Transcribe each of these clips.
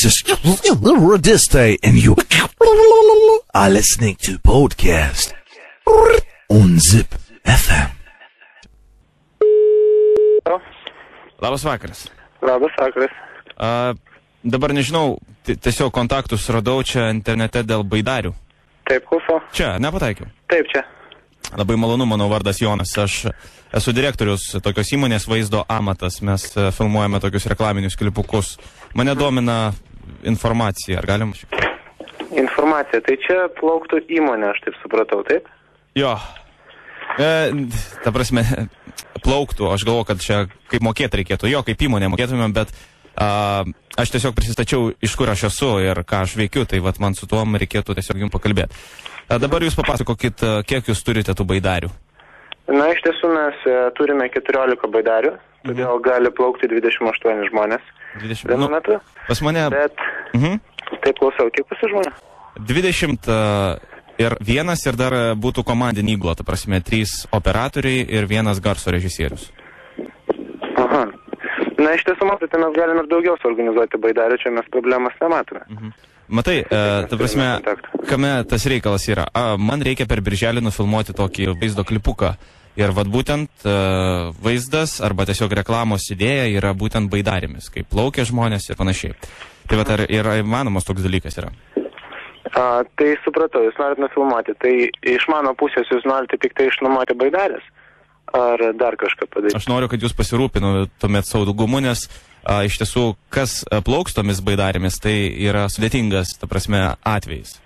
This is Radiste, and you are listening to podcast on Zip FM. Labas vakaras. Labas vakaras. Dabar nežinau, tiesiog kontaktus radau čia internete dėl baidarių. Taip, klausau. Čia, nepataikiau. Taip, čia. Labai malonu, mano vardas Jonas. Aš esu direktorius tokios įmonės Vaizdo amatas. Mes filmuojame tokius reklaminius klipukus. Mane domina informacija. Ar galim? Informacija. Tai čia plauktų įmonė, aš taip supratau, taip? Jo. Ta prasme, plauktų. Aš galvoju, kad čia kaip mokėti reikėtų. Jo, kaip įmonė mokėtumėm, bet aš tiesiog prisistačiau, iš kur aš esu ir ką aš veikiu. Tai vat man su tuom reikėtų tiesiog jums pakalbėti. Dabar jūs papasakokit, kiek jūs turite tų baidarių? Na, iš tiesų mes turime 14 baidarių, todėl gali plaukti 28 žmonės. 20 vienu metu. Pas mane... Bet, taip klausau, kiek pas žmonės? 20 ir vienas ir dar būtų komandinė įgula, ta prasme, 3 operatoriai ir 1 garso režisierius. Aha. Na, iš tiesų, matote, mes galime ir daugiau suorganizuoti baidarių, čia mes problemas nematome. Matai, ta prasme, kame tas reikalas yra? Man reikia per birželį nufilmuoti tokį vaizdo klipuką. Ir vat būtent vaizdas arba tiesiog reklamos idėja yra būtent baidarimis, kaip plaukia žmonės ir panašiai. Tai vat ar yra įmanomas toks dalykas yra? Tai supratau, jūs norite nufilmuoti. Tai iš mano pusės jūs norite tik tai išnuomoti baidarės? Ar dar kažką padaryti? Aš noriu, kad jūs pasirūpintumėt saugumu, nes iš tiesų, kas plauks tomis baidarėmis, tai yra sudėtingas, ta prasme, atvejis.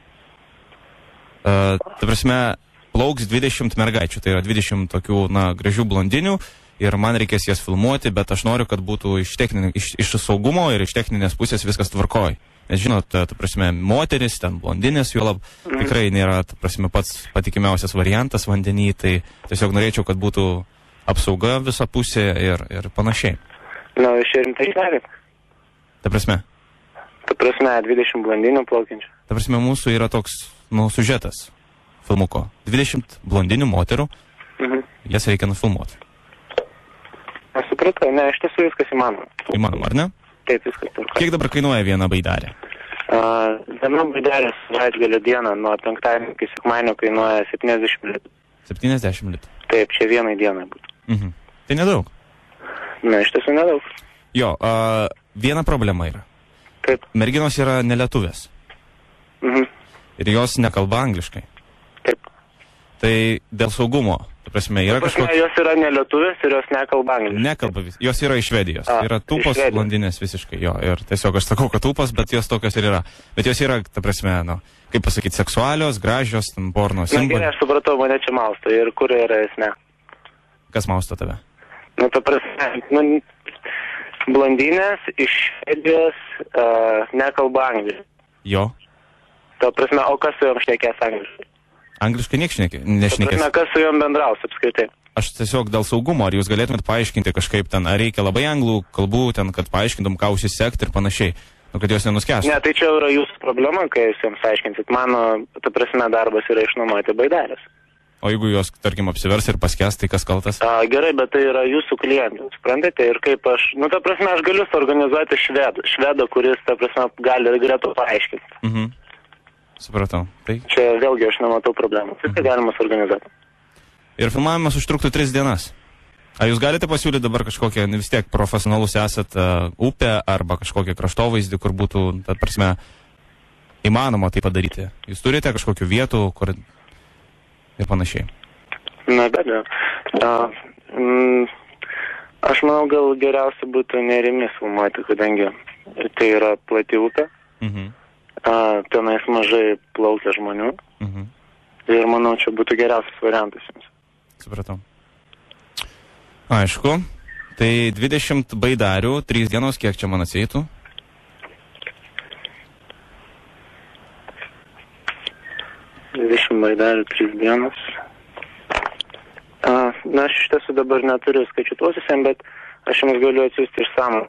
Ta prasme, plauks 20 mergaičių, tai yra 20 tokių, gražių blondinių ir man reikės jas filmuoti, bet aš noriu, kad būtų iš saugumo ir iš techninės pusės viskas tvarkoj. Nes žinot, ta prasme, moteris, ten blondinės, juolab tikrai nėra, ta prasme, pats patikimiausias variantas vandenį, tai tiesiog norėčiau, kad būtų apsauga visa pusė ir panašiai. Na, iš rimtai darėt. Ta prasme? Ta prasme, 20 blondinių plaukiančių. Ta prasme, mūsų yra toks, siužetas filmuko. 20 blondinių moterų, jas reikia nufilmuoti. Aš supratau, ne, iš tiesų viskas įmanoma. Įmanoma, ar ne? Taip, viskas tvarkoja. Kiek dabar kainuoja viena baidarė? Viena baidarė savaitgalio dieną nuo penktadienio iki sekmadienio kainuoja 70 litų. 70 litų? Taip, čia vienai dienai būtų. Tai nedaug. Na, iš tiesų nedaug. Jo, viena problema yra. Taip. Merginos yra nelietuvės. Ir jos nekalba angliškai. Taip. Tai dėl saugumo, ta prasme, yra kažkokia... Jos yra nelietuvės ir jos nekalba angliškai. Nekalba, jos yra iš Švedijos. Yra tūpos blondinės visiškai, jo. Ir tiesiog aš sakau, kad tūpos, bet jos tokios ir yra. Bet jos yra, ta prasme, kaip pasakyti, seksualios, gražios, ten porno simboliai. Na, aš supratau, mane čia mausto. Ir kur yra esmė? Kas mausto tave? Nu, ta prasme, blondinės iš Švedijos nekalba angliškai. Jo. Ta prasme, o kas su jom šnekės angliškai? Angliškai nešnekės. Ta prasme, kas su jom bendraus apskritai? Aš tiesiog dėl saugumo, ar jūs galėtumėt paaiškinti kažkaip ten, ar reikia labai anglų kalbų ten, kad paaiškintum, ką užsisekti ir panašiai, kad jos nenuskęstų. Ne, tai čia yra jūsų problema, kai jūs jums aiškinsit. Mano, ta prasme, darbas yra išnuomoti baidarės. O jeigu jos, tarkim, apsivers ir paskęs, tai kas kaltas? Gerai, bet tai yra jūsų klientai, suprantate? Ir kaip aš, ta prasme, aš galiu suorganizuoti švedą, kuris, ta prasme, gali galėtų paaiškinti. Supratau. Tai... Čia vėlgi aš nematau problemų. Viską galima suorganizuoti. Ir filmavimas užtruktų 3 dienas. Ar jūs galite pasiūlyti dabar kažkokią, vis tiek profesionalus esat, upę arba kažkokią kraštovaizdį, kur būtų, ta prasme, įmanoma tai padaryti? Jūs turite kažkokių vietų, kur... ir panašiai. Na, be abejo. Aš manau, gal geriausia būtų Nerimis filmuoti, kadangi tai yra plati upė. Tenais mažai plaukia žmonių. Ir manau, čia būtų geriausias variantas jums. Supratau. Aišku. Tai 20 baidarių, 3 dienos, kiek čia man atsieitų? 20 baidarių, 3 dienos. Na, aš iš tiesų dabar neturiu skaičiuotis, bet aš jums galiu atsiųsti išsamų.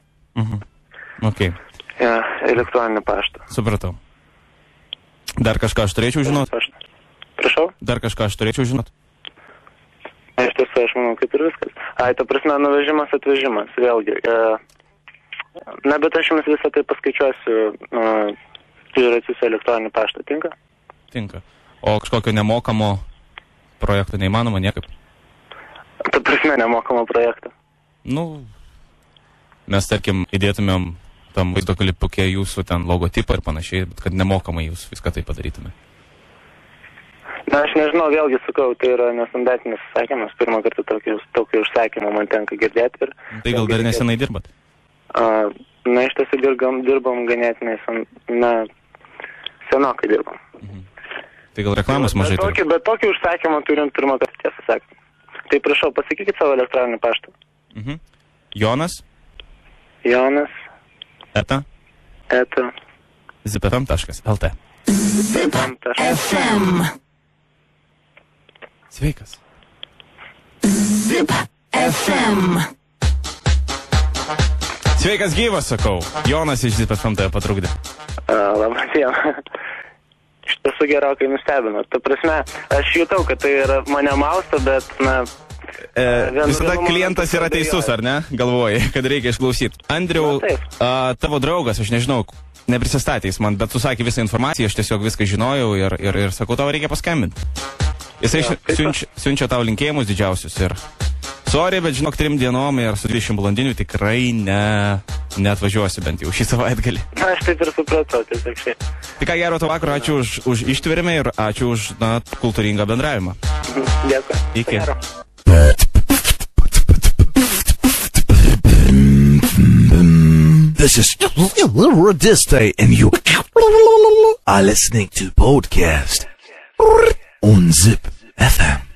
Ok. Elektroninį paštą. Supratau. Dar kažką aš turėčiau žinot? Prašau? Dar kažką aš turėčiau žinot? Iš tiesų, aš manau, kaip ir viskas. Ta prasme, nuvežimas, atvežimas. Vėlgi, Na, bet aš jums visą tai paskaičiuosiu, ir atsiųsiu elektroninį paštą, tinka? Tinka. O kažkokio nemokamo projekto neįmanoma niekaip? Ta prasme, nemokamo projekto. Nu, mes, tarkim, įdėtumėm tam vaizdo klipuke jūsų ten logotipą ir panašiai, bet kad nemokamai jūs viską tai padarytume. Na, aš nežinau, vėlgi sakau, tai yra nestandartinis užsakymas, pirmą kartą tokį užsakymą man tenka girdėti. Ir tai gal dar nesenai dirbat? Na, iš tiesų dirbam ganėtinai, senokai dirbam. Tai gal reklamos mažai turim? Bet tokį užsakymą turim pirmą kartą, tiesą sakant. Tai prašau, pasakykit savo elektroninį paštą. Jonas? Jonas. Eta? zipfm.lt. Zip.fm. Sveikas. Zip.fm. Sveikas gyvas, sakau. Jonas iš Zip.fm tave patrukdė. Labas diena. Iš tiesų gerokai nustebino. Ta prasme, aš jutau, kad tai yra mane mausta, bet, na... Visada klientas yra teisus, ar ne? Galvoji, kad reikia išklausyti. Andriau, tavo draugas, aš nežinau, neprisistatys man, bet susakė visą informaciją, aš tiesiog viską žinojau ir sakau, tau reikia paskambinti. Jisai siunčia tau linkėjimus didžiausius ir... Sorry, bet žinok, 3 dienom ir su 20 blondinių tikrai neatvažiuosi bent jau šį savaitgalį. Na, aš taip ir supratau, tiesiog šiai. Tai ką, gero to vakaro, ačiū už ištverimą ir ačiū už, kultūringą bendravimą. Dėkui. Iki. This is Radiste and you are listening to podcast on Zip FM.